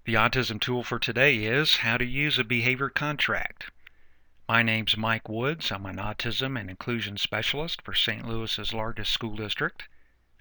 The autism tool for today is how to use a behavior contract. My name's Mike Woods. I'm an autism and inclusion specialist for St. Louis's largest school district.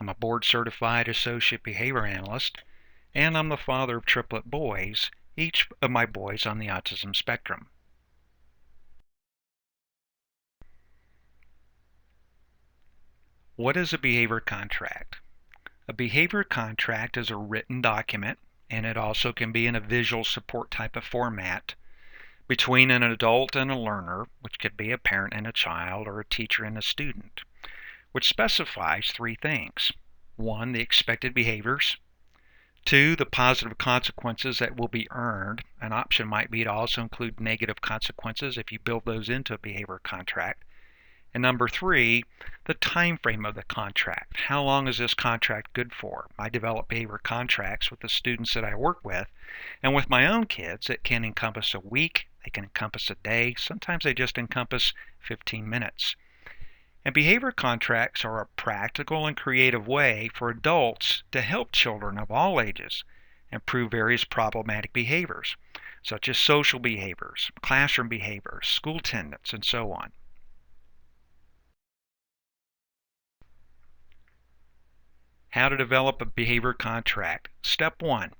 I'm a board certified associate behavior analyst, and I'm the father of triplet boys, each of my boys on the autism spectrum. What is a behavior contract? A behavior contract is a written document, and it also can be in a visual support type of format, between an adult and a learner, which could be a parent and a child or a teacher and a student, which specifies three things. One, the expected behaviors. Two, the positive consequences that will be earned. An option might be to also include negative consequences if you build those into a behavior contract. And number three, the time frame of the contract. How long is this contract good for? I develop behavior contracts with the students that I work with, and with my own kids, it can encompass a week, they can encompass a day, sometimes they just encompass 15 minutes. And behavior contracts are a practical and creative way for adults to help children of all ages improve various problematic behaviors, such as social behaviors, classroom behaviors, school attendance, and so on. How to develop a behavior contract. Step 1.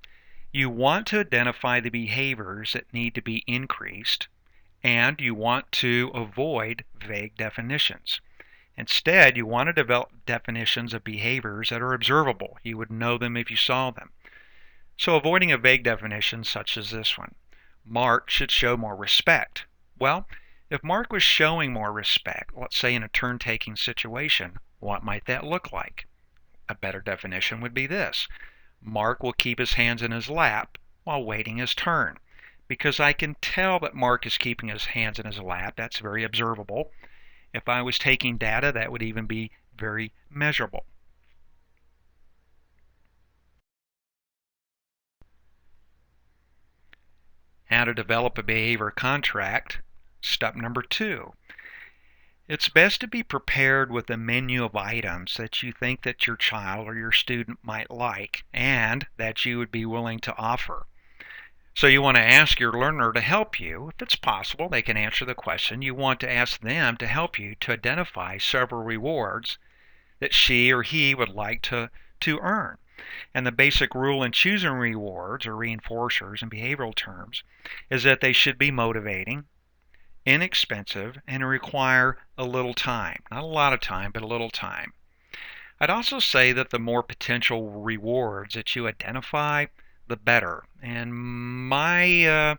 You want to identify the behaviors that need to be increased, and you want to avoid vague definitions. Instead, you want to develop definitions of behaviors that are observable. You would know them if you saw them. So avoiding a vague definition such as this one. Mark should show more respect. Well, if Mark was showing more respect, let's say in a turn-taking situation, what might that look like? A better definition would be this. Mark will keep his hands in his lap while waiting his turn. Because I can tell that Mark is keeping his hands in his lap, that's very observable. If I was taking data, that would even be very measurable. How to develop a behavior contract. Step number 2. It's best to be prepared with a menu of items that you think that your child or your student might like and that you would be willing to offer. So you want to ask your learner to help you. If it's possible, they can answer the question. You want to ask them to help you to identify several rewards that she or he would like to earn. And the basic rule in choosing rewards or reinforcers in behavioral terms is that they should be motivating, inexpensive, and require a little time. Not a lot of time, but a little time. I'd also say that the more potential rewards that you identify, the better. And my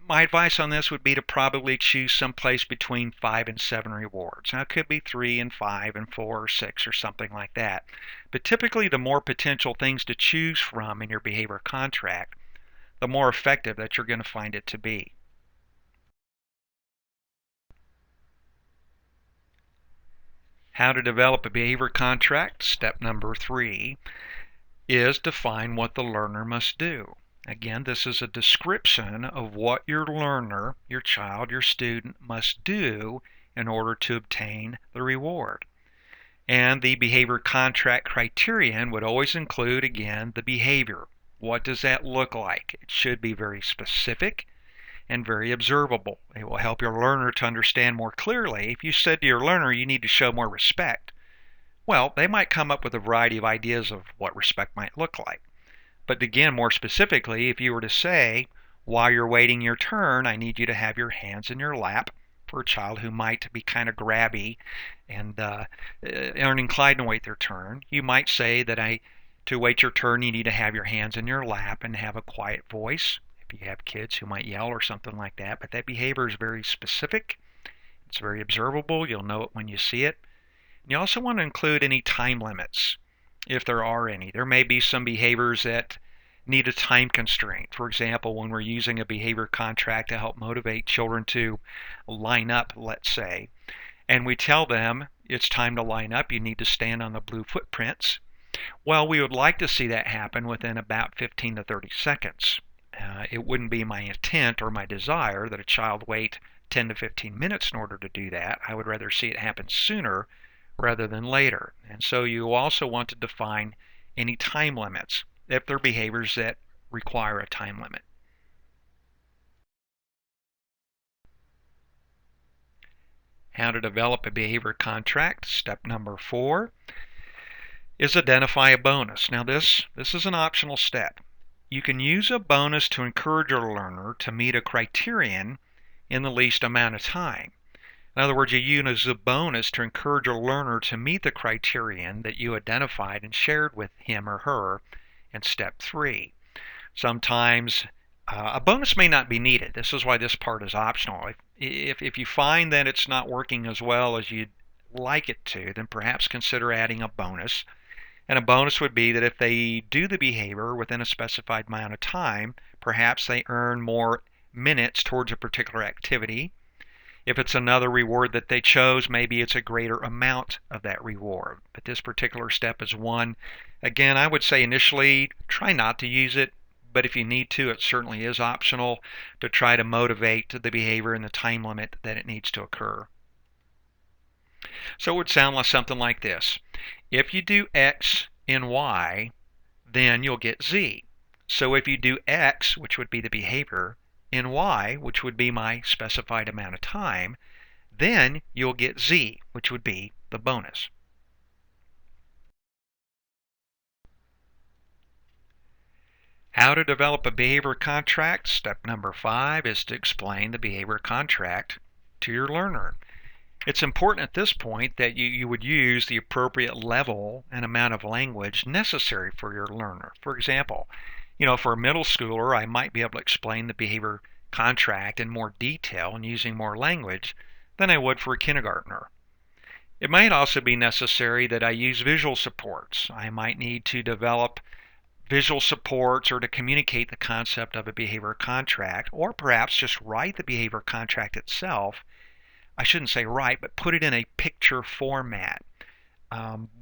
advice on this would be to probably choose someplace between 5 and 7 rewards. Now, it could be 3 and 5 and 4 or 6 or something like that. But typically, the more potential things to choose from in your behavior contract, the more effective that you're going to find it to be. How to develop a behavior contract. Step number 3 is define what the learner must do. Again, this is a description of what your learner, your child, your student must do in order to obtain the reward. And the behavior contract criterion would always include, again, the behavior. What does that look like? It should be very specific and very observable. It will help your learner to understand more clearly. If you said to your learner you need to show more respect, well, they might come up with a variety of ideas of what respect might look like. But again, more specifically, if you were to say, while you're waiting your turn, I need you to have your hands in your lap, for a child who might be kind of grabby and aren't inclined to wait their turn, you might say that to wait your turn, you need to have your hands in your lap and have a quiet voice. If you have kids who might yell or something like that, but that behavior is very specific. It's very observable. You'll know it when you see it. You also want to include any time limits, if there are any. There may be some behaviors that need a time constraint. For example, when we're using a behavior contract to help motivate children to line up, let's say, and we tell them it's time to line up, you need to stand on the blue footprints. Well, we would like to see that happen within about 15 to 30 seconds. It wouldn't be my intent or my desire that a child wait 10 to 15 minutes in order to do that. I would rather see it happen sooner rather than later. And so you also want to define any time limits if they're behaviors that require a time limit. How to develop a behavior contract. Step number 4 is identify a bonus. Now this is an optional step. You can use a bonus to encourage a learner to meet a criterion in the least amount of time. In other words, you use a bonus to encourage a learner to meet the criterion that you identified and shared with him or her in step 3. Sometimes a bonus may not be needed. This is why this part is optional. If you find that it's not working as well as you'd like it to, then perhaps consider adding a bonus. And a bonus would be that if they do the behavior within a specified amount of time, perhaps they earn more minutes towards a particular activity. If it's another reward that they chose, maybe it's a greater amount of that reward. But this particular step is one. Again, I would say initially try not to use it, but if you need to, it certainly is optional to try to motivate the behavior in the time limit that it needs to occur. So it would sound like something like this. If you do X in Y, then you'll get Z. So if you do X, which would be the behavior, in Y, which would be my specified amount of time, then you'll get Z, which would be the bonus. How to develop a behavior contract. Step number 5 is to explain the behavior contract to your learner. It's important at this point that you would use the appropriate level and amount of language necessary for your learner. For example, for a middle schooler, I might be able to explain the behavior contract in more detail and using more language than I would for a kindergartner. It might also be necessary that I use visual supports. I might need to develop visual supports or to communicate the concept of a behavior contract, or perhaps just write the behavior contract itself. I shouldn't say write, but put it in a picture format,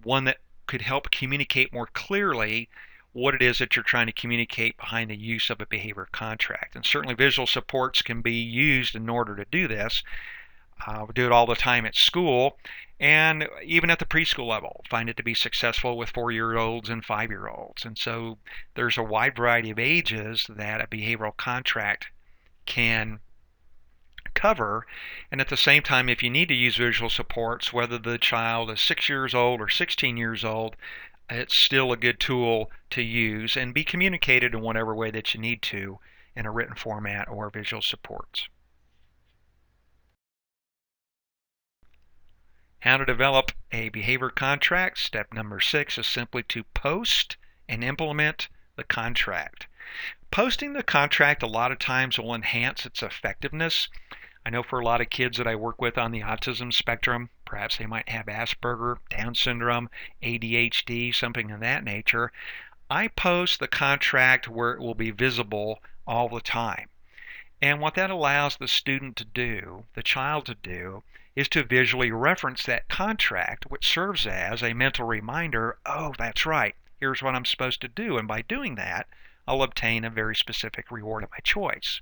one that could help communicate more clearly what it is that you're trying to communicate behind the use of a behavior contract. And certainly visual supports can be used in order to do this. We do it all the time at school and even at the preschool level. Find it to be successful with 4-year-olds and 5-year-olds. And so there's a wide variety of ages that a behavioral contract can cover. And at the same time, if you need to use visual supports, whether the child is 6 years old or 16 years old, it's still a good tool to use and be communicated in whatever way that you need to in a written format or visual supports. How to develop a behavior contract. Step number 6 is simply to post and implement the contract. Posting the contract a lot of times will enhance its effectiveness. I know for a lot of kids that I work with on the autism spectrum, perhaps they might have Asperger, Down syndrome, ADHD, something of that nature. I post the contract where it will be visible all the time. And what that allows the student to do, the child to do, is to visually reference that contract, which serves as a mental reminder, oh, that's right, here's what I'm supposed to do. And by doing that, I'll obtain a very specific reward of my choice.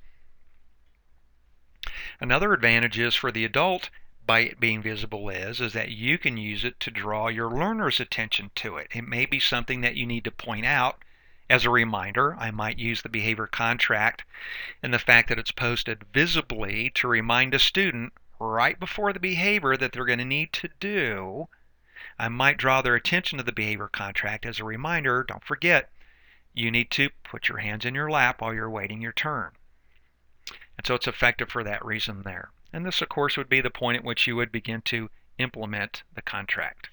Another advantage is for the adult by it being visible is that you can use it to draw your learner's attention to it. It may be something that you need to point out as a reminder. I might use the behavior contract and the fact that it's posted visibly to remind a student right before the behavior that they're going to need to do. I might draw their attention to the behavior contract as a reminder, don't forget, you need to put your hands in your lap while you're waiting your turn. And so it's effective for that reason there. And this, of course, would be the point at which you would begin to implement the contract.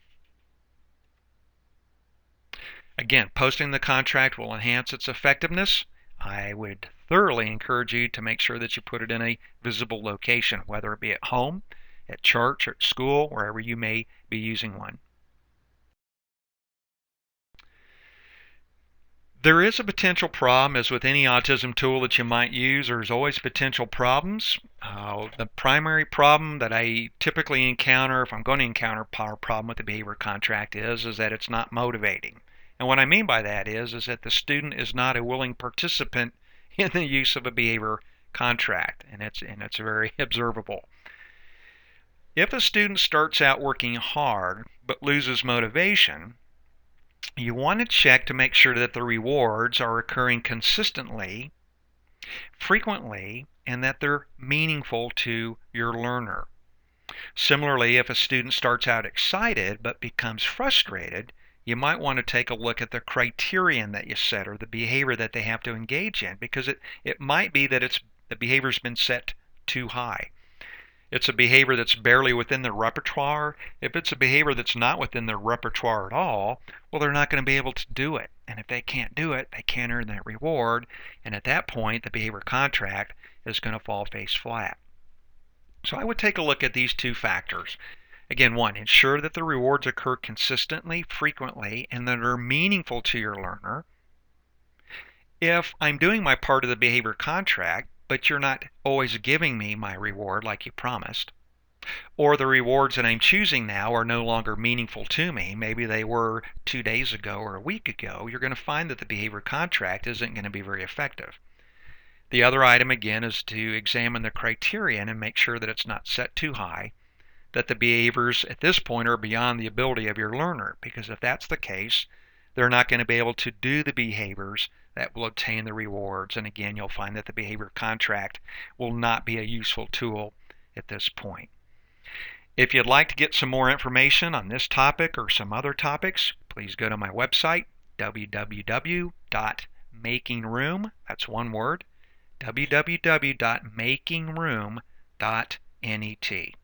Again, posting the contract will enhance its effectiveness. I would thoroughly encourage you to make sure that you put it in a visible location, whether it be at home, at church, or at school, wherever you may be using one. There is a potential problem, as with any autism tool that you might use. There's always potential problems. The primary problem that I typically encounter, if I'm going to encounter a problem with the behavior contract, is that it's not motivating. And what I mean by that is that the student is not a willing participant in the use of a behavior contract, and it's very observable. If a student starts out working hard but loses motivation, You want to check to make sure that the rewards are occurring consistently, frequently, and that they're meaningful to your learner. Similarly, if a student starts out excited but becomes frustrated, you might want to take a look at the criterion that you set or the behavior that they have to engage in, because it might be that the behavior's been set too high. It's a behavior that's barely within their repertoire. If it's a behavior that's not within their repertoire at all, well, they're not going to be able to do it. And if they can't do it, they can't earn that reward. And at that point, the behavior contract is going to fall face flat. So I would take a look at these two factors. Again, one, ensure that the rewards occur consistently, frequently, and that are meaningful to your learner. If I'm doing my part of the behavior contract, but you're not always giving me my reward like you promised, or the rewards that I'm choosing now are no longer meaningful to me, maybe they were 2 days ago or a week ago, you're going to find that the behavior contract isn't going to be very effective. The other item, again, is to examine the criterion and make sure that it's not set too high, that the behaviors at this point are beyond the ability of your learner, because if that's the case, they're not going to be able to do the behaviors that will obtain the rewards. And again, you'll find that the behavior contract will not be a useful tool at this point. If you'd like to get some more information on this topic or some other topics, please go to my website, www.makingroom, that's one word, www.makingroom.net.